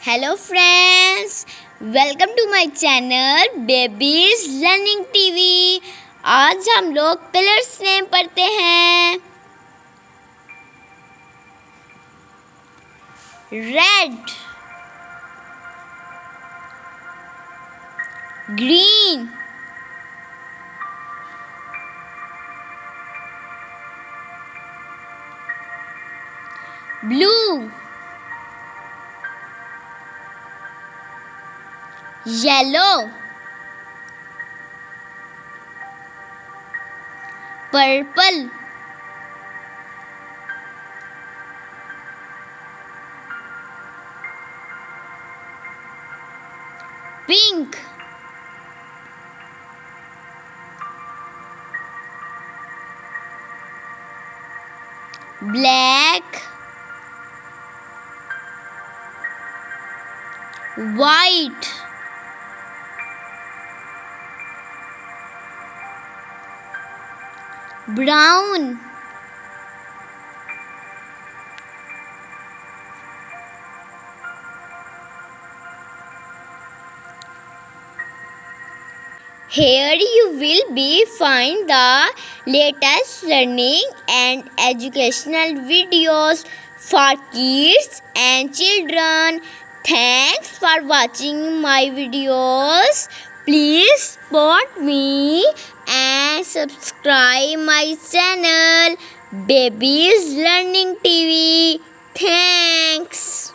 Hello friends, welcome to my channel babies learning TV. आज हम लोग कलर्स नेम पढ़ते हैं। Red, green, blue, yellow, purple, pink, black, white, brown, here you will be find the latest learning and educational videos for kids and children. Thanks for watching my videos. Please support me and subscribe my channel Babies Learning TV. Thanks.